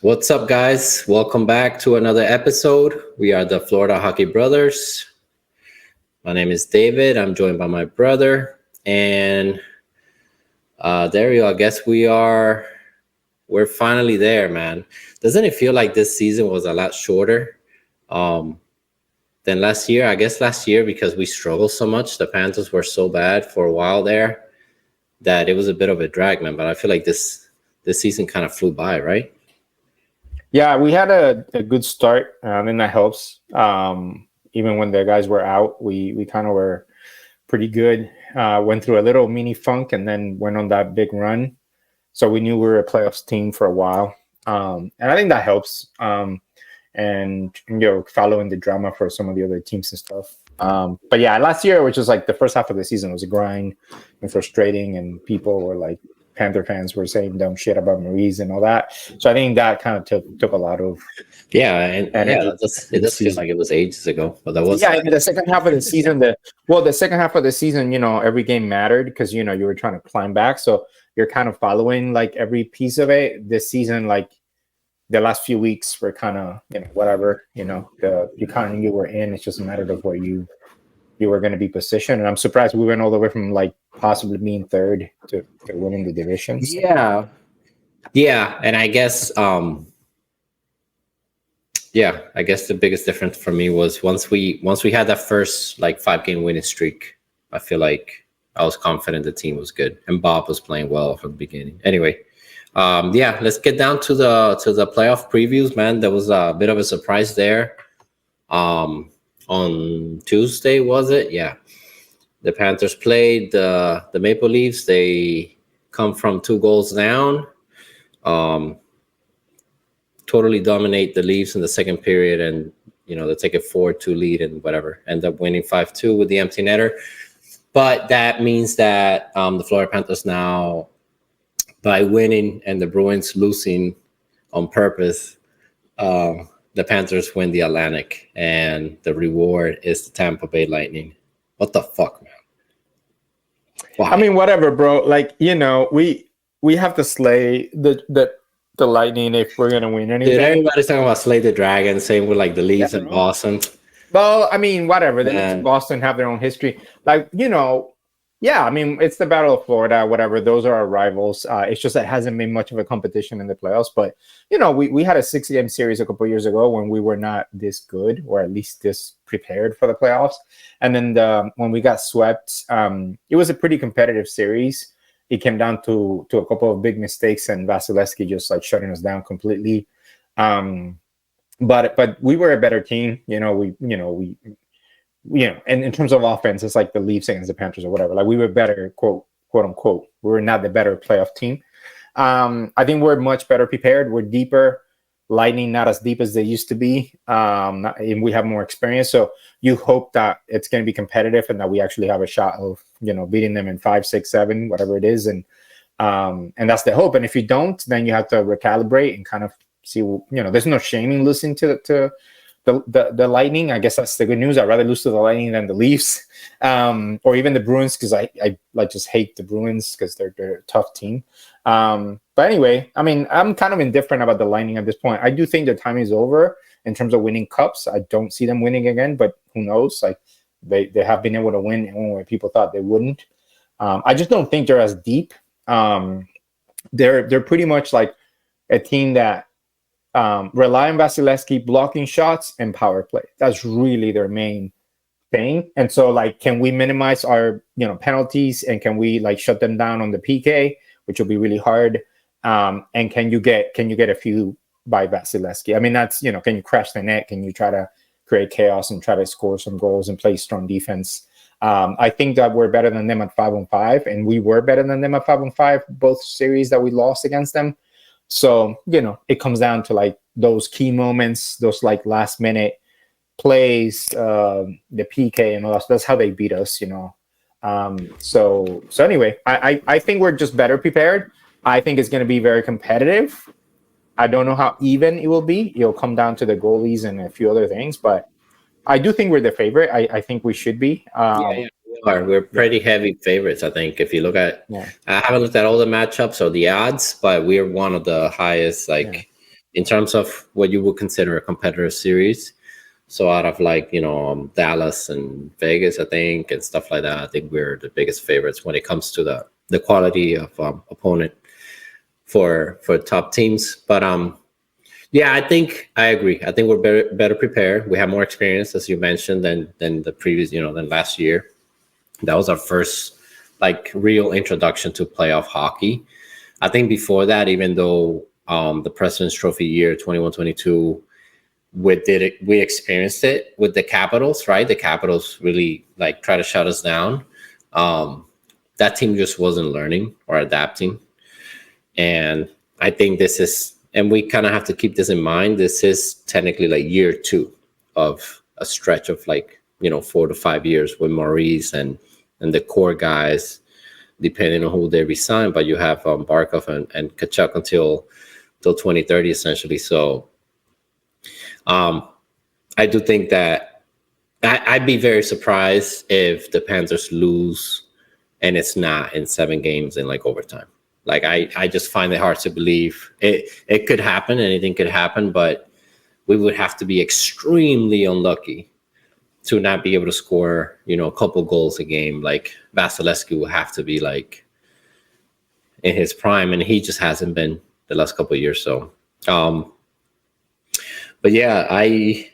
What's up, guys? Welcome back to another episode. We are the Florida Hockey Brothers. My name is David. I'm joined by my brother. And Dario, I guess we're finally there, man. Doesn't it feel like this season was a lot shorter than last year? I guess last year, because we struggled so much, the Panthers were so bad for a while there that it was a bit of a drag, man. But I feel like this season kind of flew by, right? Yeah, we had a good start, and that helps. Even when the guys were out, we kind of were pretty good. Went through a little mini funk and then went on that big run. So we knew we were a playoffs team for a while. And I think that helps. And following the drama for some of the other teams and stuff. But yeah, last year, which was like the first half of the season, was a grind and frustrating, and people were like, Panther fans were saying dumb shit about Maurice and all that. So I think that kind of took a lot of it does feel like it was ages ago, but that was the second half of the season. The second half of the season, every game mattered because you were trying to climb back, so you're kind of following like every piece of it. This season, like the last few weeks, were kind of whatever. You kind of knew we're in. It's just a matter of where you were going to be positioned, and I'm surprised we went all the way from like possibly being third to winning the division. Yeah, and I guess I guess the biggest difference for me was once we had that first like 5-game winning streak, I feel like I was confident the team was good and Bob was playing well from the beginning. Anyway, let's get down to the playoff previews, man. There was a bit of a surprise there. On Tuesday, was it? Yeah. The Panthers played the Maple Leafs. They come from 2 goals down. Totally dominate the Leafs in the second period, and they take a 4-2 lead and whatever. End up winning 5-2 with the empty netter. But that means that the Florida Panthers now, by winning and the Bruins losing on purpose, the Panthers win the Atlantic, and the reward is the Tampa Bay Lightning. What the fuck, man? Why? I mean, whatever, bro. Like, we have to slay the Lightning if we're gonna win anything. Dude, everybody's talking about slay the Dragon, same with like the Leafs and Boston. Well, I mean, whatever. The Leafs and Boston have their own history. Like, I mean, it's the Battle of Florida, whatever. Those are our rivals. It's just that it hasn't been much of a competition in the playoffs. But, we had a 6-game series a couple of years ago when we were not this good, or at least this prepared for the playoffs. And then when we got swept, it was a pretty competitive series. It came down to a couple of big mistakes and Vasilevsky just like shutting us down completely. But we were a better team. And in terms of offense, it's like the Leafs against the Panthers or whatever. Like we were better, quote unquote. We were not the better playoff team. I think we're much better prepared. We're deeper. Lightning not as deep as they used to be. And we have more experience. So you hope that it's going to be competitive and that we actually have a shot of beating them in 5, 6, 7, whatever it is. And that's the hope. And if you don't, then you have to recalibrate and kind of see. There's no shame in losing to the Lightning. I guess that's the good news. I'd rather lose to the Lightning than the Leafs, or even the Bruins, because I just hate the Bruins because they're a tough team. But anyway, I mean, I'm kind of indifferent about the Lightning at this point. I do think their time is over in terms of winning cups. I don't see them winning again, but who knows? Like they have been able to win when people thought they wouldn't. I just don't think they're as deep. They're pretty much like a team that rely on Vasilevsky blocking shots and power play. That's really their main thing. And so, like, can we minimize our penalties, and can we like shut them down on the PK, which will be really hard. And can you get a few by Vasilevsky? I mean, that's can you crash the net? Can you try to create chaos and try to score some goals and play strong defense? I think that we're better than them at 5-on-5, and we were better than them at 5-on-5 both series that we lost against them. So, it comes down to like those key moments, those like last minute plays, the PK and all that. That's how they beat us, So anyway, I think we're just better prepared. I think it's going to be very competitive. I don't know how even it will be. It'll come down to the goalies and a few other things, but I do think we're the favorite. I think we should be. We are. We're pretty heavy favorites, I think. If you look at, I haven't looked at all the matchups or the odds, but we're one of the highest, in terms of what you would consider a competitive series. So out of like, Dallas and Vegas, I think, and stuff like that, I think we're the biggest favorites when it comes to the quality of opponent for top teams. But yeah, I think I agree. I think we're better prepared. We have more experience, as you mentioned, than the previous, than last year. That was our first like real introduction to playoff hockey. I think before that, even though the President's Trophy year 21-22, we experienced it with the Capitals, right? The Capitals really like try to shut us down. That team just wasn't learning or adapting. And I think this is, and we kind of have to keep this in mind, this is technically like year 2 of a stretch of like, 4 to 5 years with Maurice and the core guys, depending on who they resign. But you have Barkov and Kachuk until 2030, essentially. So I do think that I'd be very surprised if the Panthers lose and it's not in 7 games in like overtime. Like I just find it hard to believe it could happen. Anything could happen, but we would have to be extremely unlucky to not be able to score, a couple goals a game. Like Vasilevsky will have to be like in his prime, and he just hasn't been the last couple of years. So, but yeah, I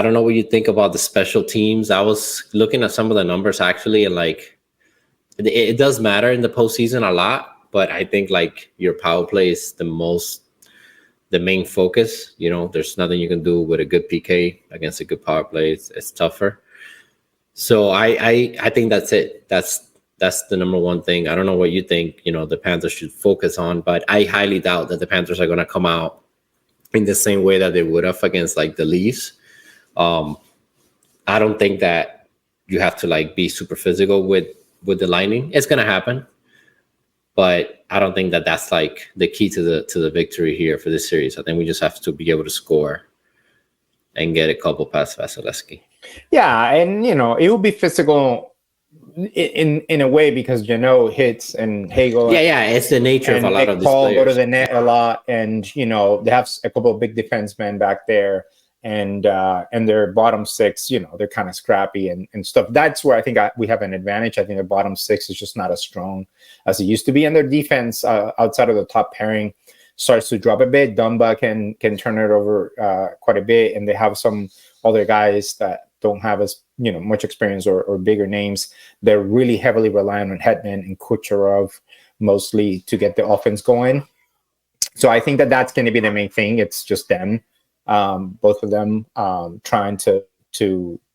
don't know what you think about the special teams. I was looking at some of the numbers actually, and like it does matter in the postseason a lot. But I think like your power play is the main focus. There's nothing you can do with a good PK against a good power play. It's tougher. So I think that's it. That's the number one thing. I don't know what you think, the Panthers should focus on, but I highly doubt that the Panthers are going to come out in the same way that they would have against like the Leafs. I don't think that you have to like be super physical with the Lightning. It's going to happen. But I don't think that that's like the key to the victory here for this series. I think we just have to be able to score and get a couple past Vasilevsky. Yeah, and it will be physical in a way because hits and Hagel. Yeah, it's the nature of a lot of these Paul players. Go to the net a lot, and they have a couple of big defensemen back there, and their bottom 6, they're kind of scrappy and stuff. That's where I think we have an advantage. I think their bottom 6 is just not as strong as it used to be, and their defense outside of the top pairing starts to drop a bit. Dumba can turn it over quite a bit, and they have some other guys that don't have as much experience or bigger names. They're really heavily reliant on Hetman and Kucherov mostly to get the offense going. So I think that's going to be the main thing. It's just them, both of them, trying to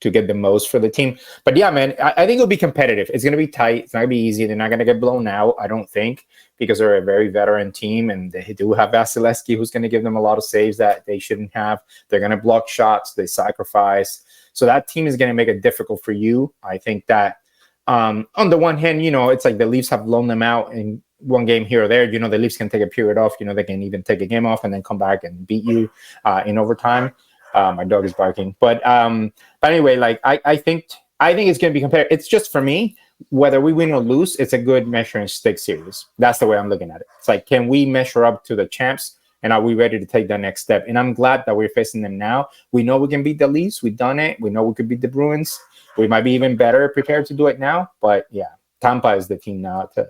get the most for the team. But yeah, man, I think it'll be competitive. It's going to be tight. It's not going to be easy. They're not going to get blown out, I don't think, because they're a very veteran team, and they do have Vasilevsky, who's going to give them a lot of saves that they shouldn't have. They're going to block shots. They sacrifice. So that team is going to make it difficult for you. I think that on the one hand, it's like the Leafs have blown them out in one game here or there. The Leafs can take a period off. They can even take a game off and then come back and beat you in overtime. My dog is barking. But anyway, like I think it's going to be compared. It's just for me, whether we win or lose, it's a good measuring stick series. That's the way I'm looking at it. It's like, can we measure up to the champs? And are we ready to take the next step? And I'm glad that we're facing them now. We know we can beat the Leafs. We've done it. We know we could beat the Bruins. We might be even better prepared to do it now. But yeah, Tampa is the team now to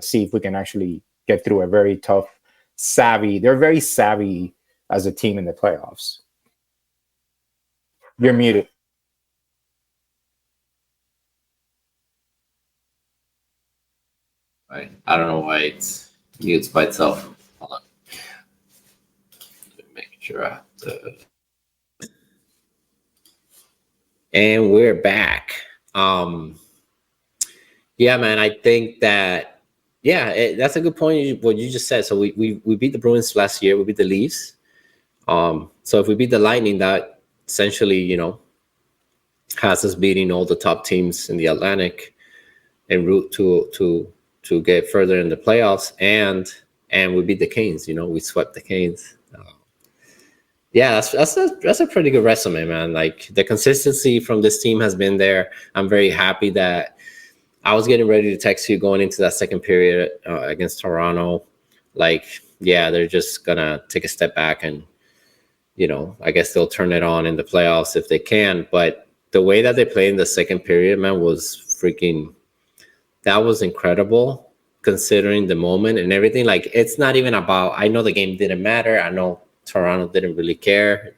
see if we can actually get through a very tough, savvy. They're very savvy as a team in the playoffs. You're muted. Right. I don't know why it's mutes by itself. Hold on. Making sure I have to. And we're back. Yeah, man, I think that, that's a good point, what you just said. So we beat the Bruins last year. We beat the Leafs. So if we beat the Lightning, that essentially, has us beating all the top teams in the Atlantic en route to get further in the playoffs. And we beat the Canes, we swept the Canes. Yeah, that's a pretty good resume, man. Like the consistency from this team has been there. I'm very happy that I was getting ready to text you going into that second period against Toronto. Like yeah, they're just gonna take a step back and, I guess they'll turn it on in the playoffs if they can. But the way that they played in the second period, man, was freaking, that was incredible considering the moment and everything. Like, it's not even about, I know the game didn't matter. I know Toronto didn't really care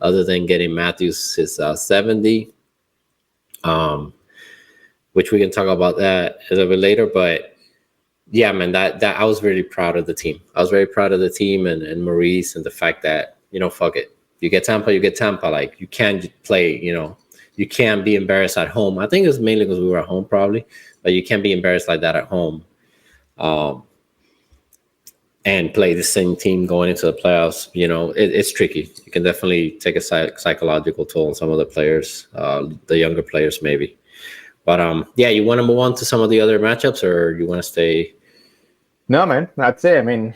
other than getting Matthews his 70, which we can talk about that a little bit later. But yeah, man, that I was really proud of the team. I was very proud of the team and Maurice, and the fact that, fuck it. You get Tampa, you get Tampa. Like, you can't play, you can't be embarrassed at home. I think it was mainly because we were at home, probably, but you can't be embarrassed like that at home. And play the same team going into the playoffs. It's tricky. You can definitely take a psychological toll on some of the players, the younger players maybe. But yeah, you want to move on to some of the other matchups, or you want to stay? No, man, that's it. I mean,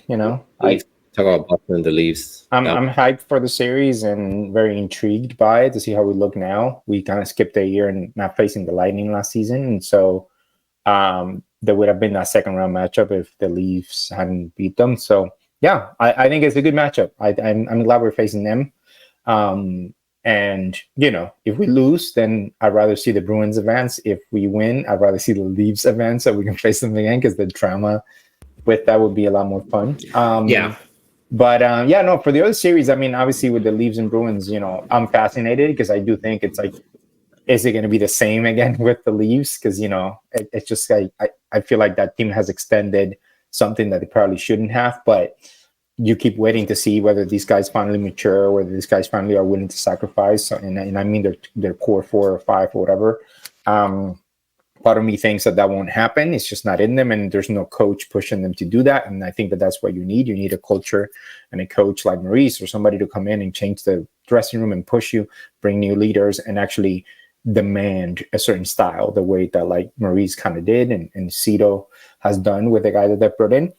I talk about Boston and the Leafs. I'm hyped for the series and very intrigued by it to see how we look now. We kind of skipped a year and not facing the Lightning last season, and so there would have been that second round matchup if the Leafs hadn't beat them. So yeah, I think it's a good matchup. I'm glad we're facing them. And if we lose, then I'd rather see the Bruins advance. If we win, I'd rather see the Leafs advance so we can face them again, because the drama with that would be a lot more fun. Yeah. But yeah, no, for the other series, I mean, obviously with the Leafs and Bruins, I'm fascinated because I do think it's like, is it going to be the same again with the Leafs? Because, it's just like, I feel like that team has extended something that they probably shouldn't have, but you keep waiting to see whether these guys finally mature, whether these guys finally are willing to sacrifice. So, and I mean, their core 4 or 5 or whatever. Part of me thinks that won't happen. It's just not in them, and there's no coach pushing them to do that. And I think that's what you need. You need a culture and a coach like Maurice or somebody to come in and change the dressing room and push you, bring new leaders, and actually demand a certain style, the way that like Maurice kind of did and Cito has done with the guy that they brought in,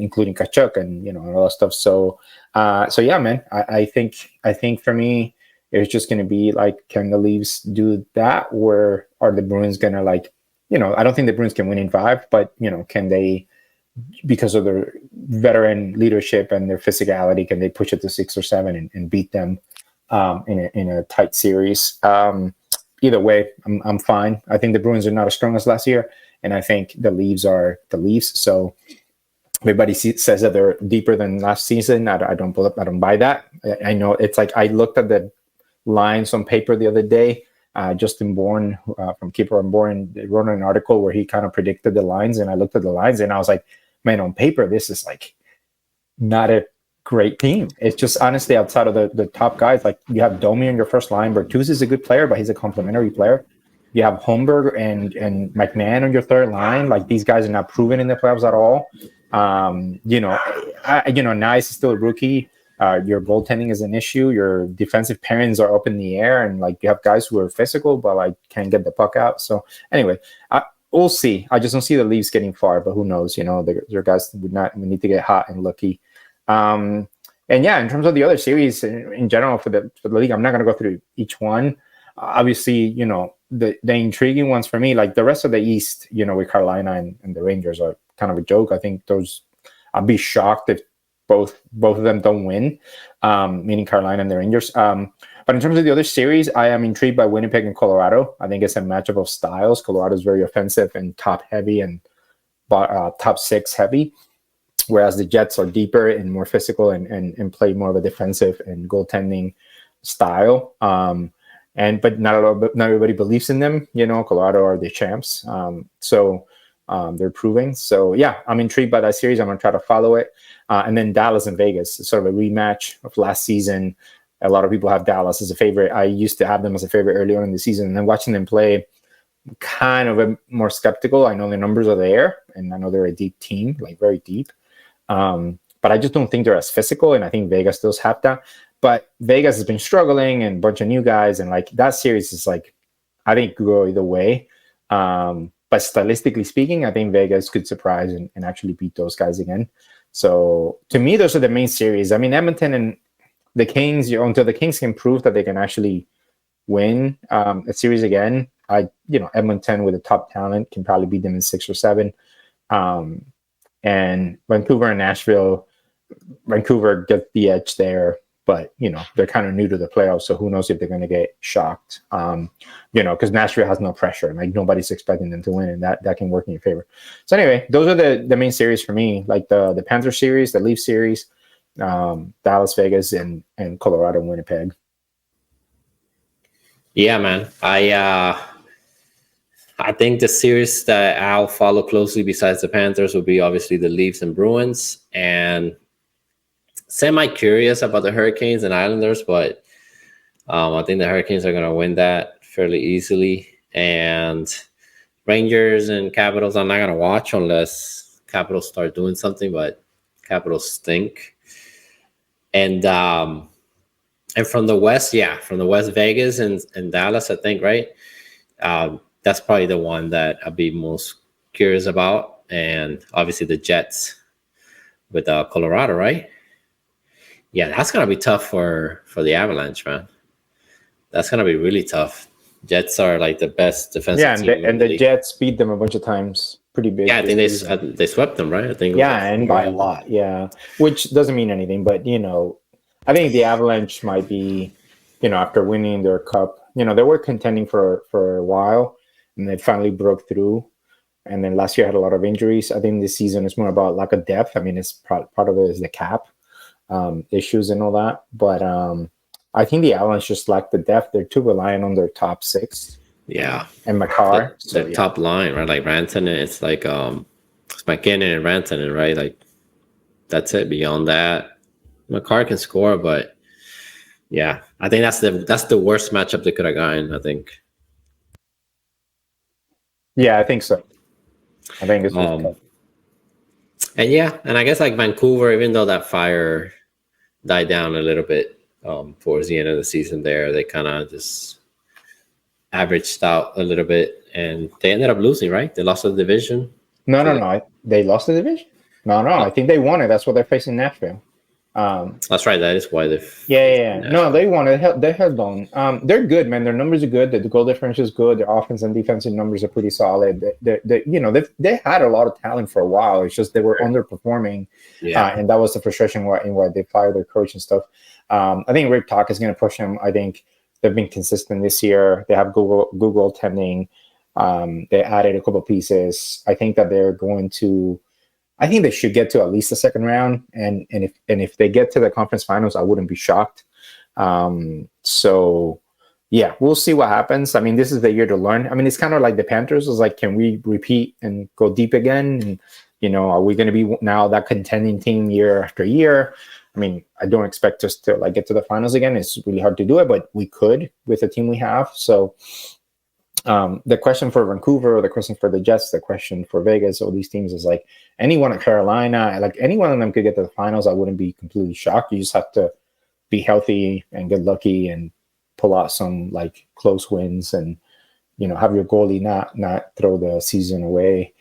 including Kachuk and all that stuff. So yeah, man, I think for me, it's just going to be like, can the Leafs do that, or are the Bruins going to I don't think the Bruins can win in 5, but can they, because of their veteran leadership and their physicality, can they push it to 6 or 7 and beat them in a tight series? Either way, I'm fine. I think the Bruins are not as strong as last year, and I think the Leafs are the Leafs. So everybody says that they're deeper than last season. I don't buy that. I know it's like, I looked at the lines on paper the other day. Justin Bourne from Keeper on Bourne wrote an article where he kind of predicted the lines, and I looked at the lines and I was like, man, on paper this is like not a great team. It's just honestly, outside of the top guys, like you have Domi on your first line. Bertuzzi is a good player, but he's a complementary player. You have Holmberg and McMahon on your third line. Like, these guys are not proven in the playoffs at all. Nice is still a rookie. Your goaltending is an issue. Your defensive pairings are up in the air, and like you have guys who are physical but like can't get the puck out. So anyway, we'll see. I just don't see the Leafs getting far, but who knows? Their guys would need to get hot and lucky. And yeah, in terms of the other series in general for the league, I'm not going to go through each one. Obviously, the intriguing ones for me, like the rest of the East, with Carolina and the Rangers, are kind of a joke. I think I'd be shocked if both of them don't win, meaning Carolina and the Rangers. But in terms of the other series, I am intrigued by Winnipeg and Colorado. I think it's a matchup of styles. Colorado is very offensive and top heavy and top 6 heavy, whereas the Jets are deeper and more physical and play more of a defensive and goaltending style. But not everybody believes in them. Colorado are the champs, so they're proving. So yeah, I'm intrigued by that series. I'm gonna try to follow it. And then Dallas and Vegas, it's sort of a rematch of last season. A lot of people have Dallas as a favorite. I used to have them as a favorite earlier in the season, and then watching them play, kind of more skeptical. I know the numbers are there, and I know they're a deep team, like very deep. But I just don't think they're as physical, and I think Vegas does have that. But Vegas has been struggling, and a bunch of new guys, and like that series is like, I think could go either way. But stylistically speaking, I think Vegas could surprise and actually beat those guys again. So to me, those are the main series. I mean, Edmonton and the Kings, until the Kings can prove that they can actually win a series again, Edmonton with the top talent can probably beat them in 6 or 7. And Vancouver and Nashville, Vancouver gets the edge there, but they're kind of new to the playoffs, so who knows if they're going to get shocked. Because Nashville has no pressure, like nobody's expecting them to win, and that can work in your favor. So anyway, those are the main series for me, like the Panthers series, the Leafs series, Dallas, Vegas, and Colorado, Winnipeg. Yeah, man. I think the series that I'll follow closely besides the Panthers will be obviously the Leafs and Bruins, and semi-curious about the Hurricanes and Islanders, but I think the Hurricanes are going to win that fairly easily. And Rangers and Capitals, I'm not going to watch unless Capitals start doing something, but Capitals stink. And from the West, Vegas and Dallas, I think, right? That's probably the one that I'd be most curious about. And obviously the Jets with Colorado, right? Yeah, that's going to be tough for the Avalanche, man. That's going to be really tough. Jets are like the best defensive team. And the Jets beat them a bunch of times. Pretty big. Yeah, I think they swept them, right? I think. And by a lot, yeah. Which doesn't mean anything, but I think the Avalanche might be, after winning their cup, they were contending for a while, and they finally broke through. And then last year had a lot of injuries. I think this season is more about lack of depth. I mean, it's part of it is the cap issues and all that, but I think the Avalanche just lack the depth. They're too reliant on their top six. Yeah, and Makar. The top line, right? Like Rantanen, it's like it's McKinnon and Rantanen, right? Like that's it. Beyond that, Makar can score, but yeah, I think that's the worst matchup they could have gotten. I think. Yeah, I think so. I think it's tough. And I guess like Vancouver, even though that fire died down a little bit towards the end of the season, they kind of just averaged out a little bit, and they ended up losing, right? They lost the division. No. They lost the division? No. I think they won it. That's what they're facing Nashville. That's right. That is why they. Yeah. No, they won it. They held on. They're good, man. Their numbers are good. The goal difference is good. Their offense and defensive numbers are pretty solid. They had a lot of talent for a while. It's just they were underperforming, and that was the frustration why they fired their coach and stuff. I think Rick Talk is going to push them. I think they've been consistent this year. They have Google attending. They added a couple pieces. I think that they're going to. I think they should get to at least the second round, and if they get to the conference finals, I wouldn't be shocked. So yeah, we'll see what happens. I mean, this is the year to learn. I mean, it's kind of like the Panthers. It's like, can we repeat and go deep again? And are we going to be now that contending team year after year? I mean, I don't expect us to like get to the finals again. It's really hard to do it, but we could with the team we have. So the question for Vancouver, the question for the Jets, the question for Vegas, all these teams is like anyone at Carolina, like any one of them could get to the finals. I wouldn't be completely shocked. You just have to be healthy and get lucky and pull out some like close wins and, have your goalie not throw the season away.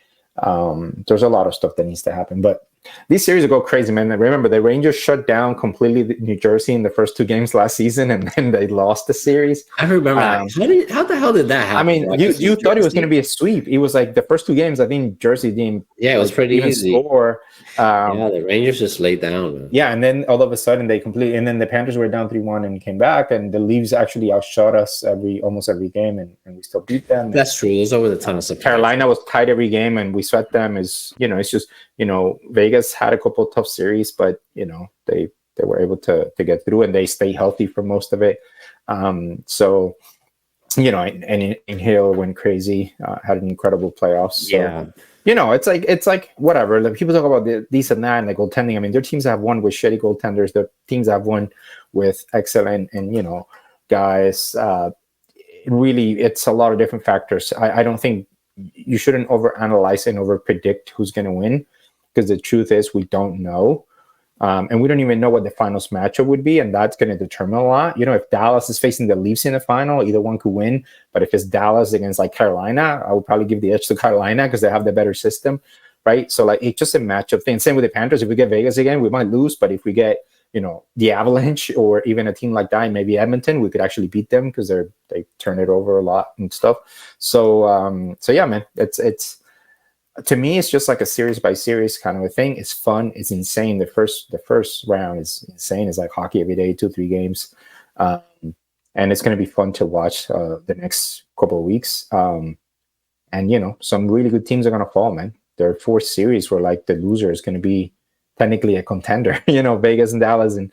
There's a lot of stuff that needs to happen, but these series go crazy, man. Remember, the Rangers shut down completely New Jersey in the first two games last season, and then they lost the series. I remember that. How the hell did that happen? I mean, you thought it was going to be a sweep. It was like the first two games, I think Jersey didn't. Yeah, it was pretty easy. Score. The Rangers just laid down, man. Yeah, and then all of a sudden and then the Panthers were down 3-1 and came back, and the Leafs actually outshot us almost every game, and we still beat them. That's true. There's always a ton of surprise. Carolina was tight every game, and we swept them. It's just Vegas had a couple of tough series, but they were able to get through, and they stay healthy for most of it. So and Hill went crazy, had an incredible playoffs. So, yeah. It's like whatever. Like people talk about these and that and the goaltending. I mean, their teams have won with shitty goaltenders. Their teams have won with excellent and guys. Really, it's a lot of different factors. I don't think you shouldn't overanalyze and overpredict who's going to win, because the truth is we don't know. And we don't even know what the finals matchup would be, and that's going to determine a lot. If Dallas is facing the Leafs in the final, either one could win. But if it's Dallas against like Carolina, I would probably give the edge to Carolina because they have the better system, right? So like it's just a matchup thing. Same with the Panthers. If we get Vegas again, we might lose. But if we get the Avalanche or even a team like that, maybe Edmonton, we could actually beat them because they turn it over a lot and stuff. So yeah, man, it's to me, it's just like a series by series kind of a thing. It's fun. It's insane. The first round is insane. It's like hockey every day, 2-3 games, um, and it's going to be fun to watch the next couple of weeks. And some really good teams are going to fall, man. There are 4 series where like the loser is going to be technically a contender. Vegas and Dallas and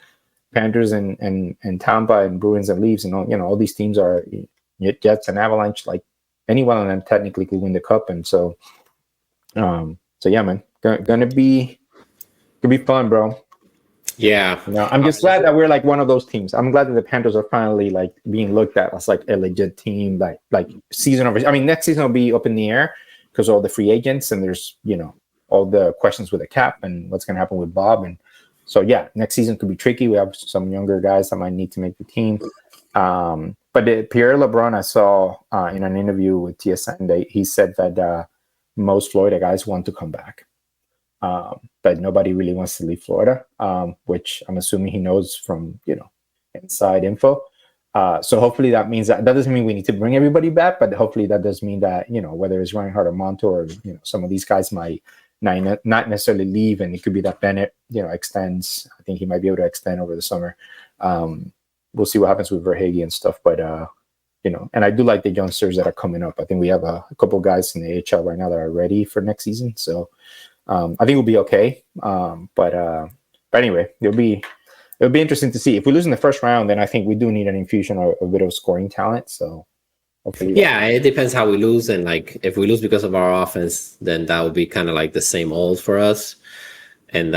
Panthers and Tampa and Bruins and Leafs and all these teams are Jets and Avalanche. Like any one of them technically could win the cup, and so yeah, man, gonna be fun, bro. Yeah. I'm just glad that we're like one of those teams. I'm glad that the Panthers are finally like being looked at as like a legit team. Like season over. I mean, next season will be up in the air because all the free agents and there's all the questions with the cap and what's gonna happen with Bob. And so yeah, next season could be tricky. We have some younger guys that might need to make the team. But Pierre LeBrun, I saw in an interview with TSN, he said that most Florida guys want to come back. But nobody really wants to leave Florida, which I'm assuming he knows from, inside info. So hopefully that means that doesn't mean we need to bring everybody back, but hopefully that does mean that, whether it's Reinhardt or Monto or, some of these guys might not necessarily leave. And it could be that Bennett, extends. I think he might be able to extend over the summer. We'll see what happens with Verhage and stuff. But, and I do like the youngsters that are coming up. I think we have a couple guys in the AHL right now that are ready for next season. So, I think we'll be okay. But anyway, it'll be interesting to see. If we lose in the first round, then I think we do need an infusion or a bit of scoring talent. So hopefully, yeah, it depends how we lose. And like if we lose because of our offense, then that will be kind of like the same old for us. And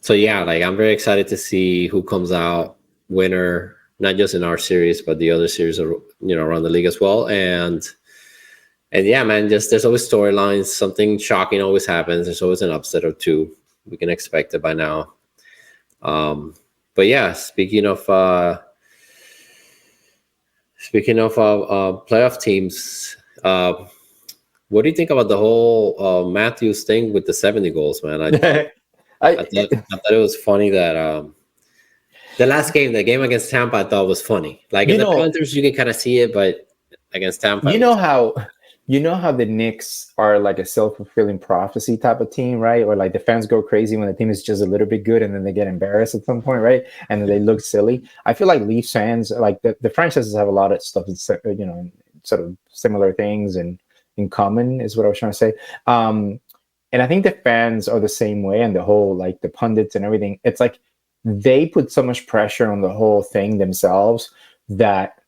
so yeah, like I'm very excited to see who comes out winner, not just in our series, but the other series, around the league as well. And yeah, man, there's always storylines. Something shocking always happens. There's always an upset or two. We can expect it by now. But yeah, speaking of playoff teams, what do you think about the whole Matthews thing with the 70 goals, man? I thought it was funny that the last game, the game against Tampa, I thought was funny. Like in the Panthers, you can kind of see it, but against Tampa, you know how the Knicks are like a self-fulfilling prophecy type of team, right? Or like the fans go crazy when the team is just a little bit good and then they get embarrassed at some point, right? And then they look silly. I feel like Leafs fans, like the franchises have a lot of stuff that's, sort of similar things and in common is what I was trying to say. And I think the fans are the same way, and the whole, like the pundits and everything. It's like they put so much pressure on the whole thing themselves that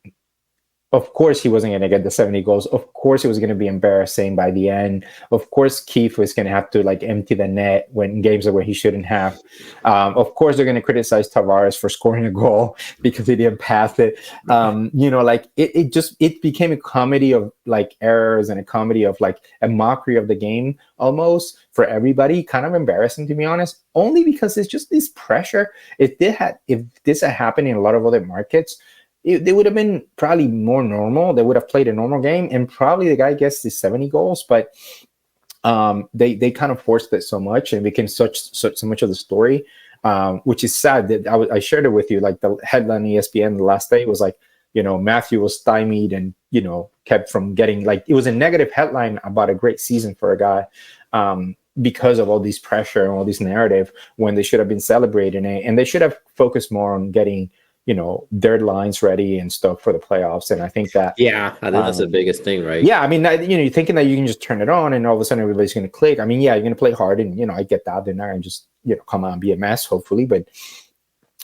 of course he wasn't going to get the 70 goals. Of course it was going to be embarrassing by the end. Of course Keefe was going to have to like empty the net when games where he shouldn't have. Of course they're going to criticize Tavares for scoring a goal because he didn't pass it. Like it became a comedy of like errors and a comedy of like a mockery of the game almost for everybody. Kind of embarrassing, to be honest, only because it's just this pressure. If this had happened in a lot of other markets, they would have been probably more normal. They would have played a normal game, and probably the guy gets the 70 goals. But they kind of forced it so much, and became so much of the story, which is sad. That I shared it with you. Like the headline ESPN the last day was like, Matthew was stymied and kept from getting, like, it was a negative headline about a great season for a guy. Because of all this pressure and all this narrative, when they should have been celebrating it, and they should have focused more on getting their lines ready and stuff for the playoffs. And I think that, I think that's the biggest thing, right? Yeah, I mean, you're thinking that you can just turn it on and all of a sudden everybody's going to click. I mean, yeah, you're going to play hard, and I get that. They're not going to just come out and be a mess, hopefully, but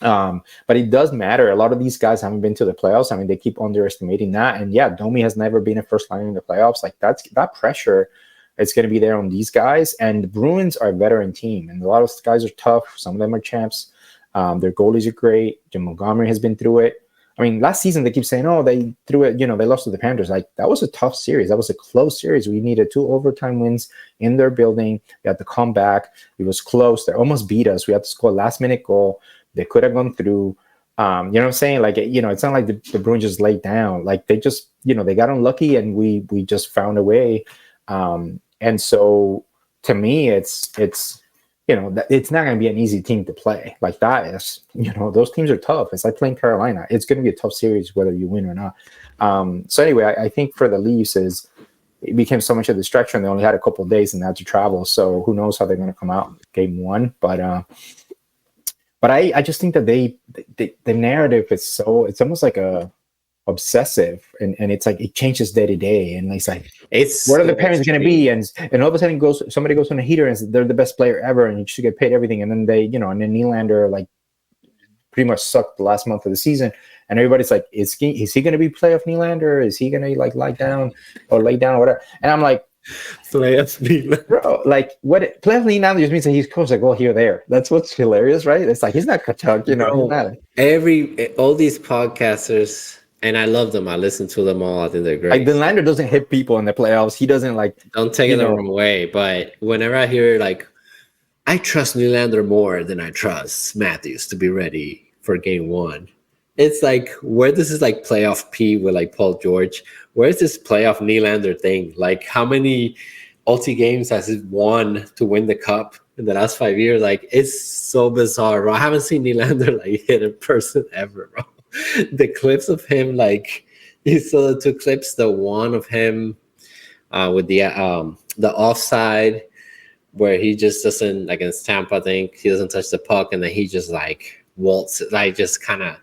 it does matter. A lot of these guys haven't been to the playoffs. I mean, they keep underestimating that. And yeah, Domi has never been a first liner in the playoffs. Like that pressure is going to be there on these guys. And the Bruins are a veteran team, and a lot of those guys are tough. Some of them are champs. Their goalies are great. Jim Montgomery has been through it. I mean, last season they keep saying, "Oh, they threw it." They lost to the Panthers. Like that was a tough series. That was a close series. We needed 2 overtime wins in their building. They had to come back. It was close. They almost beat us. We had to score a last-minute goal. They could have gone through. You know what I'm saying? Like, it's not like the Bruins just laid down. Like they just, they got unlucky, and we just found a way. And so, to me, it's it's not going to be an easy team to play. Like that is, those teams are tough. It's like playing Carolina. It's going to be a tough series whether you win or not. So anyway, I think for the Leafs is it became so much of a distraction. They only had a couple of days and had to travel. So who knows how they're going to come out game one. But I just think that the narrative is so, it's almost like a obsessive, and it's like it changes day to day, and it's like, what are the parents going to be, and all of a sudden somebody goes on a heater and they're the best player ever and you should get paid everything, and then and then Nylander like pretty much sucked the last month of the season, and everybody's like, is he going to be playoff Nylander? Is he going to like lay down or whatever? And I'm like, playoff Nylander, bro, like what playoff Nylander just means that he's coach, like, well, here there. That's what's hilarious, right? It's like he's not Kachuk, all these podcasters. And I love them. I listen to them all. I think they're great. Like Nylander doesn't hit people in the playoffs. He doesn't like. Don't take it the wrong way, but whenever I hear like, I trust Nylander more than I trust Matthews to be ready for game one. It's like, where this is like playoff P with like Paul George. Where's this playoff Nylander thing? Like, how many ulti games has he won to win the cup in the last 5 years? Like, it's so bizarre, bro. I haven't seen Nylander like hit in person ever, bro. The clips of him, like you saw the two clips, the one of him with the offside where he just doesn't, against Tampa, I think he doesn't touch the puck and then he just like waltzes, like just kind of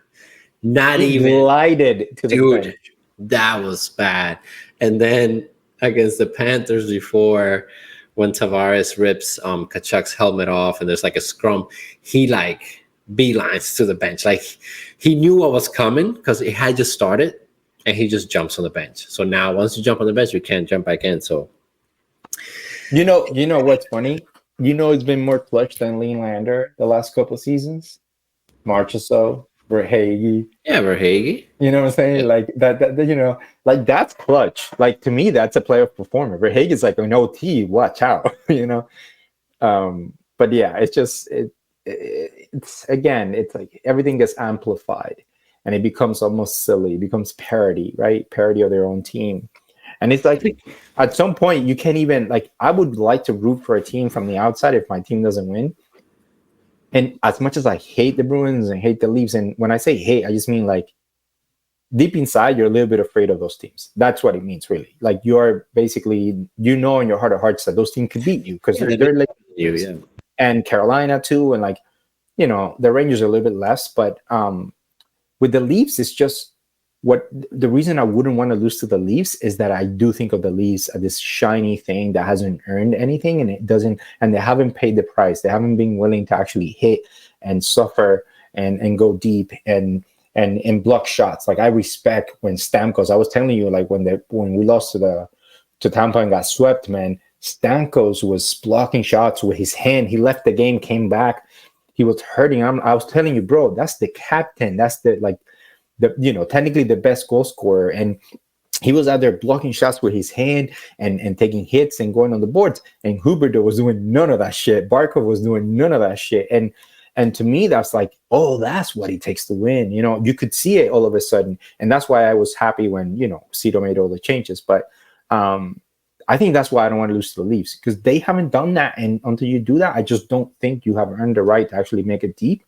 he glided to the bench. That was bad. And then against the Panthers before, when Tavares rips Kachuk's helmet off and there's like a scrum, he like beelines to the bench. Like he knew what was coming because it had just started and he just jumps on the bench. So now once you jump on the bench, you can't jump back in. So you know what's funny? It's been more clutch than Nylander the last couple of seasons. Marchessault, Verhaeghe. Yeah, Verhaeghe. You know what I'm saying? Yeah. Like that, like that's clutch. Like to me, that's a playoff performer. Verhaeghe is like an OT, watch out, But yeah, it's just it's like everything gets amplified and it becomes almost silly. It becomes parody, right? Parody of their own team. And it's like at some point you can't even, like, I would like to root for a team from the outside if my team doesn't win. And as much as I hate the Bruins and hate the Leafs, and when I say hate, I just mean like deep inside, you're a little bit afraid of those teams. That's what it means, really. Like you're basically, in your heart of hearts that those teams could beat you because they're like you, yeah. And Carolina too, and like, the Rangers are a little bit less, but with the Leafs, it's just the reason I wouldn't want to lose to the Leafs is that I do think of the Leafs as this shiny thing that hasn't earned anything, and they haven't paid the price. They haven't been willing to actually hit and suffer and go deep and block shots. Like I respect when Stamkos, I was telling you, like when we lost to Tampa and got swept, man, Stamkos was blocking shots with his hand. He left the game, came back. He was hurting. I was telling you, bro, that's the captain. That's technically the best goal scorer. And he was out there blocking shots with his hand and taking hits and going on the boards. And Huberdeau was doing none of that shit. Barkov was doing none of that shit. And to me, that's like, oh, that's what it takes to win. You could see it all of a sudden. And that's why I was happy when, Cito made all the changes. But I think that's why I don't want to lose to the Leafs, because they haven't done that. And until you do that, I just don't think you have earned the right to actually make it deep,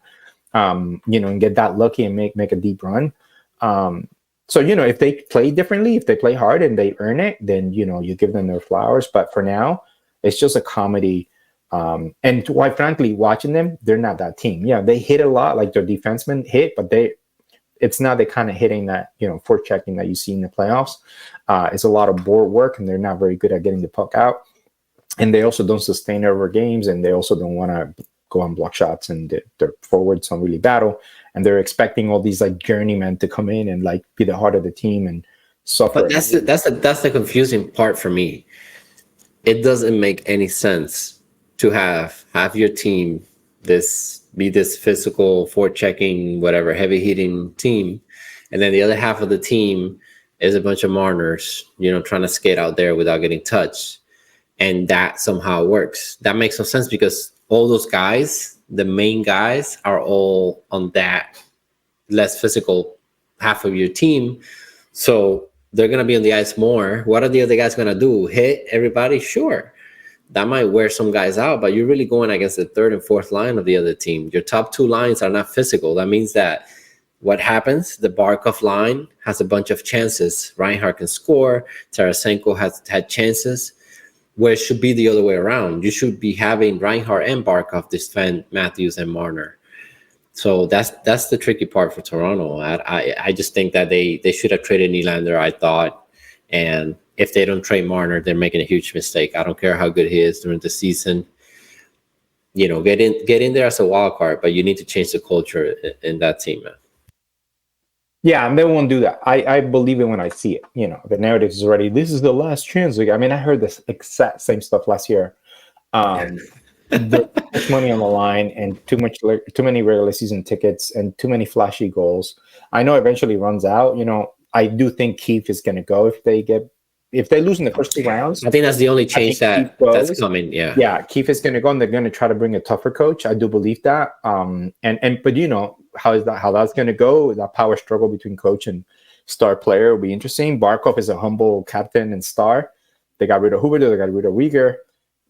and get that lucky and make a deep run. So, if they play differently, if they play hard and they earn it, then, you give them their flowers. But for now, it's just a comedy. And quite frankly, watching them, they're not that team. Yeah, they hit a lot, like their defensemen hit, but it's not the kind of hitting that, forechecking that you see in the playoffs. It's a lot of board work, and they're not very good at getting the puck out. And they also don't sustain over games, and they also don't want to go on block shots, and their forwards don't really battle. And they're expecting all these like journeymen to come in and like be the heart of the team and suffer. But that's the confusing part for me. It doesn't make any sense to have your team be this physical, forechecking, whatever, heavy hitting team, and then the other half of the team is a bunch of Marners, trying to skate out there without getting touched, and that somehow works. That makes no sense because all those guys, the main guys, are all on that less physical half of your team, so they're gonna be on the ice more. What are the other guys gonna do? Hit everybody? Sure. That might wear some guys out, but you're really going against the third and fourth line of the other team. Your top two lines are not physical. That means that what happens? The Barkov line has a bunch of chances. Reinhardt can score. Tarasenko has had chances, where it should be the other way around. You should be having Reinhardt and Barkov defend Matthews and Marner. So that's the tricky part for Toronto. I just think that they should have traded Nylander, I thought. And if they don't trade Marner, they're making a huge mistake. I don't care how good he is during the season. You know, get in there as a wild card, but you need to change the culture in that team, man. Yeah, and they won't do that. I believe it when I see it. You know, the narrative is already, this is the last chance. Like, I mean, I heard this exact same stuff last year. There's too much money on the line and too many regular season tickets and too many flashy goals. I know eventually runs out. You know, I do think Keith is going to go if they lose in the first 2 rounds. I think that's the only change that's coming. Yeah, Keith is going to go, and they're going to try to bring a tougher coach. I do believe that. But you know how that's going to go? That power struggle between coach and star player will be interesting. Barkov is a humble captain and star. They got rid of Huberdeau, they got rid of Uyghur.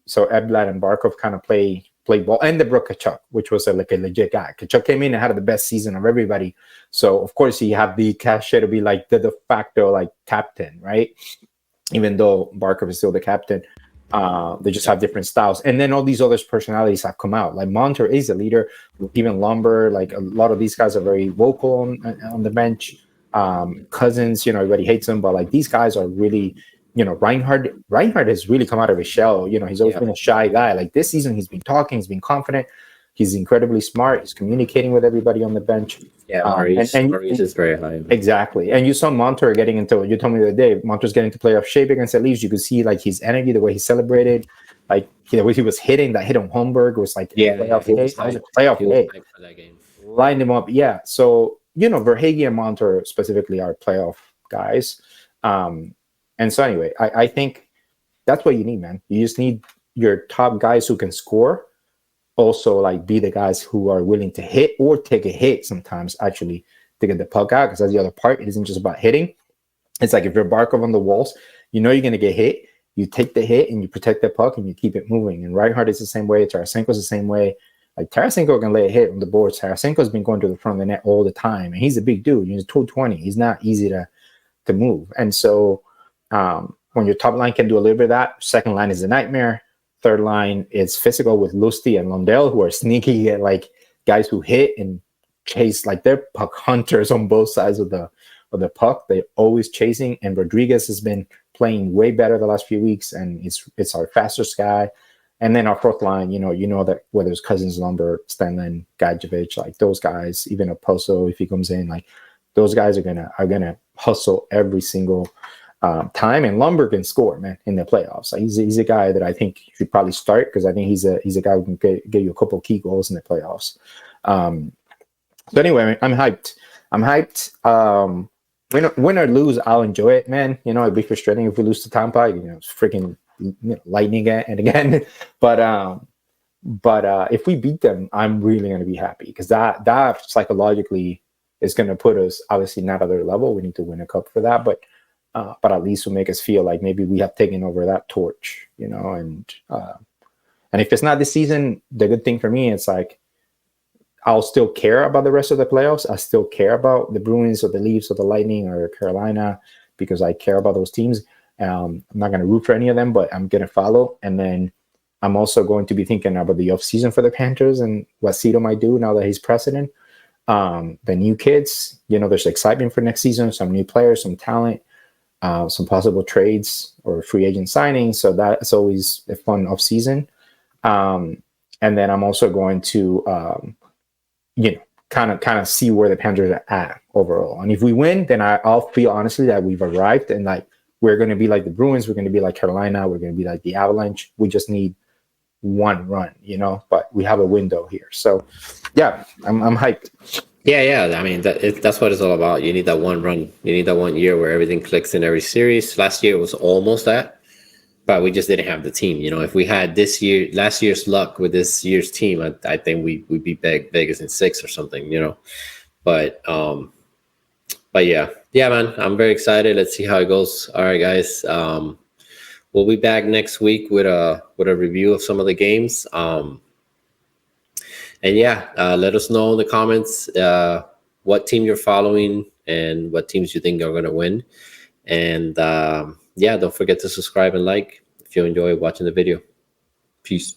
So Ekblad and Barkov kind of play ball, and they brought Kachuk, which was like a legit guy. Kachuk came in and had the best season of everybody. So of course he had the cachet to be like the de facto like captain, right? Even though Barkov is still the captain, they just have different styles. And then all these other personalities have come out. Like Monter is a leader. Even Lumber, like a lot of these guys are very vocal on the bench. Cousins, you know, everybody hates him, but like these guys are really. You know, Reinhardt has really come out of his shell. You know, he's always been a shy guy. Like this season, he's been talking, he's been confident, he's incredibly smart, he's communicating with everybody on the bench. Yeah, Maurice is very high. Exactly. And you saw Monter getting into, you told me the other day, Monter's getting to playoff shape against the Leafs. You could see like his energy, the way he celebrated, like the way he was hitting, that hit on Holmberg was like playoff hit. For that game. Lined him up. Yeah. So, you know, Verhaeghe and Monter specifically are playoff guys. And so anyway, I think that's what you need, man. You just need your top guys who can score, also like be the guys who are willing to hit or take a hit sometimes actually to get the puck out, because that's the other part. It isn't just about hitting. It's like if you're Barkov on the walls, you know you're going to get hit. You take the hit and you protect the puck and you keep it moving. And Reinhardt is the same way. Tarasenko's the same way. Like Tarasenko can lay a hit on the boards. Tarasenko's been going to the front of the net all the time. And he's a big dude. He's 220. He's not easy to move. And so when your top line can do a little bit of that, second line is a nightmare. Third line is physical with Lusty and Lundell, who are sneaky at like guys who hit and chase, like they're puck hunters on both sides of the puck. They're always chasing, and Rodriguez has been playing way better the last few weeks, and it's our fastest guy. And then our fourth line, you know that whether it's Cousins, Lumber, Stenlin, Gadjevich, like those guys, even Oposo if he comes in, like those guys are gonna hustle every single time, and Lumber can score, man, in the playoffs. Like he's a guy that I think should probably start, because I think he's a guy who can get you a couple of key goals in the playoffs. So anyway, I'm hyped. Win or lose, I'll enjoy it, man. You know, it'd be frustrating if we lose to Tampa. You know, it's freaking lightning again. But if we beat them, I'm really going to be happy, because that psychologically is going to put us obviously not at their level. We need to win a cup for that, but at least will make us feel like maybe we have taken over that torch, you know. And if it's not this season, the good thing for me, it's like I'll still care about the rest of the playoffs. I still care about the Bruins or the Leafs or the Lightning or Carolina, because I care about those teams. I'm not going to root for any of them, but I'm going to follow. And then I'm also going to be thinking about the offseason for the Panthers and what Cito might do now that he's president. The new kids, you know, there's excitement for next season, some new players, some talent. Some possible trades or free agent signings. So that's always a fun off season. And then I'm also going to, kind of see where the Panthers are at overall. And if we win, then I'll feel honestly that we've arrived, and like we're going to be like the Bruins, we're going to be like Carolina, we're going to be like the Avalanche. We just need one run, you know, but we have a window here. So yeah, I'm hyped. Yeah. I mean, that's what it's all about. You need that one run. You need that 1 year where everything clicks in every series. Last year was almost that, but we just didn't have the team. You know, if we had last year's luck with this year's team, I think we'd beat Vegas in 6 or something. You know, but yeah, man, I'm very excited. Let's see how it goes. All right, guys. We'll be back next week with a review of some of the games. And yeah, let us know in the comments what team you're following and what teams you think are going to win. And yeah, don't forget to subscribe and like if you enjoy watching the video. Peace.